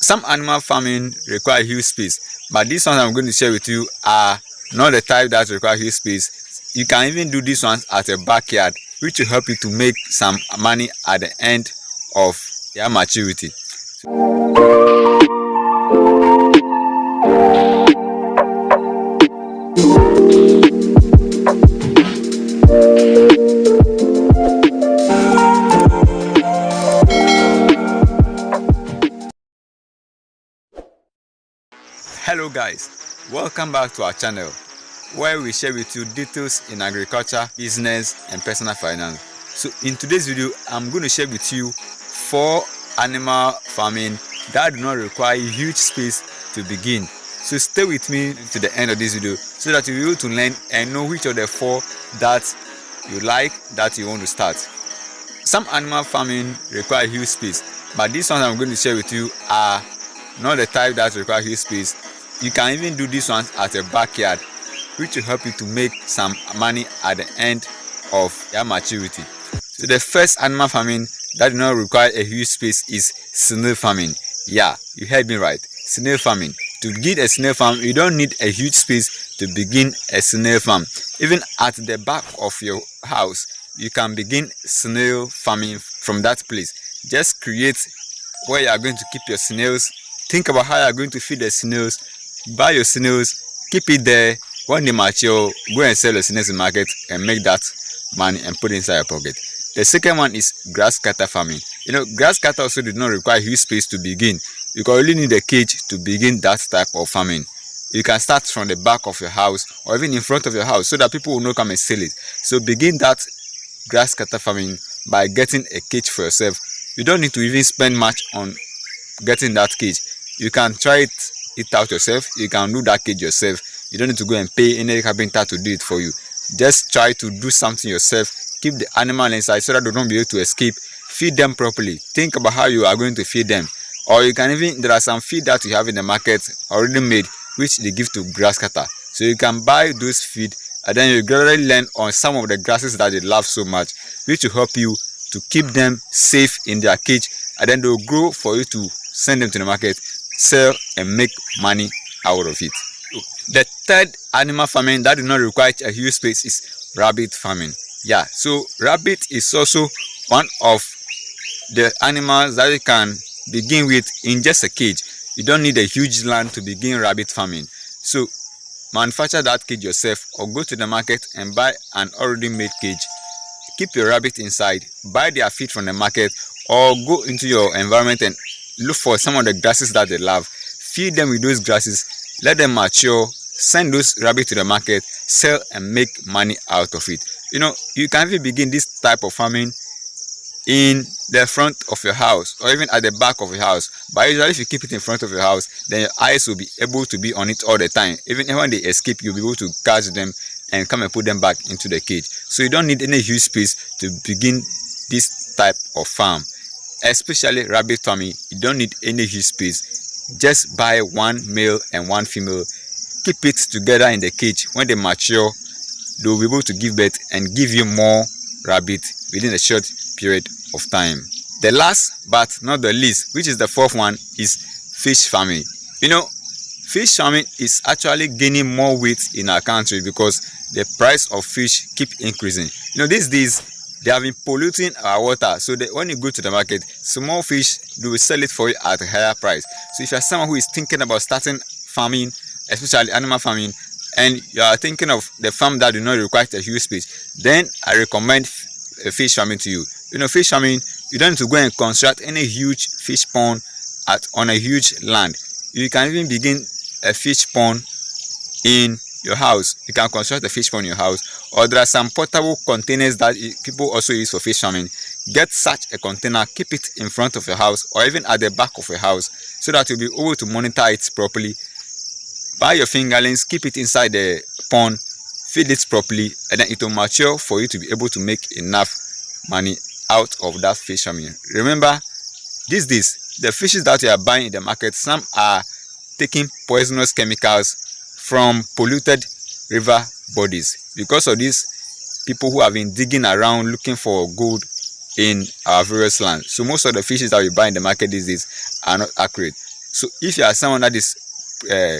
Some animal farming require huge space, but these ones I'm going to share with you are not the type that require huge space. You can even do these ones at a backyard, which will help you to make some money at the end of their maturity. Hello guys, welcome back to our channel where we share with you details in agriculture, business and personal finance. So in today's video, I'm going to share with you 4 animal farming that do not require huge space to begin. So stay with me to the end of this video so that you'll be able to learn and know which of the 4 that you like, that you want to start. Some animal farming require huge space, but these ones I'm going to share with you are not the type that require huge space. You can even do these ones at a backyard, which will help you to make some money at the end of their maturity. So the first animal farming that does not require a huge space is snail farming. Yeah, you heard me right. Snail farming. To get a snail farm, you don't need a huge space to begin a snail farm. Even at the back of your house, you can begin snail farming from that place. Just create where you are going to keep your snails. Think about how you are going to feed the snails. Buy your snails, keep it there. When they mature, go and sell the snails in the market and make that money and put it inside your pocket. The second one is grasscutter farming. You know, grasscutter also did not require huge space to begin. You can only need a cage to begin that type of farming. You can start from the back of your house or even in front of your house so that people will not come and sell it. So begin that grasscutter farming by getting a cage for yourself. You don't need to even spend much on getting that cage. You can try it out yourself. You can do that cage yourself. You don't need to go and pay any carpenter to do it for you. Just try to do something yourself. Keep the animal inside so that they don't be able to escape. Feed them properly. Think about how you are going to feed them. Or you can even, there are some feed that you have in the market already made, which they give to grasscutter. So you can buy those feed and then you gradually learn on some of the grasses that they love so much, which will help you to keep them safe in their cage, and then they'll grow for you to send them to the market, sell and make money out of it. The third animal farming that does not require a huge space is rabbit farming. Yeah, so rabbit is also one of the animals that you can begin with in just a cage. You don't need a huge land to begin rabbit farming. So manufacture that cage yourself or go to the market and buy an already made cage. Keep your rabbit inside, buy their feed from the market or go into your environment and look for some of the grasses that they love. Feed them with those grasses, let them mature, send those rabbits to the market, sell and make money out of it. You know, you can even begin this type of farming in the front of your house or even at the back of your house. But usually if you keep it in front of your house, then your eyes will be able to be on it all the time. Even when they escape, you'll be able to catch them and come and put them back into the cage. So you don't need any huge space to begin this type of farm. Especially rabbit farming, you don't need any huge space. Just buy one male and one female, keep it together in the cage. When they mature, they will be able to give birth and give you more rabbit within a short period of time. The last but not the least, which is the fourth one, is fish farming. You know, fish farming is actually gaining more weight in our country because the price of fish keep increasing. You know, these days they have been polluting our water, so that when you go to the market, small fish, they will sell it for you at a higher price. So if you're someone who is thinking about starting farming, especially animal farming, and you are thinking of the farm that do not require a huge space, then I recommend fish farming to you. You know, fish farming, you don't need to go and construct any huge fish pond on a huge land. You can even begin a fish pond in your house. You can construct a fish pond in your house, or there are some portable containers that people also use for fish farming. Get such a container, keep it in front of your house or even at the back of your house so that you'll be able to monitor it properly. Buy your fingerlings, keep it inside the pond, feed it properly, and then it will mature for you to be able to make enough money out of that fish farming. Remember, these days the fishes that you are buying in the market, some are taking poisonous chemicals from polluted river bodies. Because of this, people who have been digging around looking for gold in our various lands. So most of the fishes that we buy in the market these days are not accurate. So if you are someone that is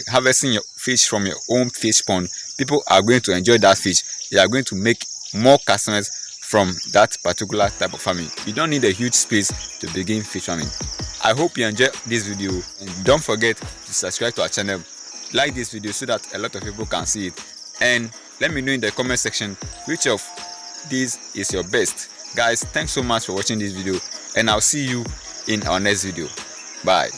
harvesting your fish from your own fish pond, people are going to enjoy that fish. They are going to make more customers from that particular type of farming. You don't need a huge space to begin fish farming. I hope you enjoyed this video, and don't forget to subscribe to our channel. Like this video so that a lot of people can see it, and let me know in the comment section which of these is your best. Guys, thanks so much for watching this video, and I'll see you in our next video. Bye.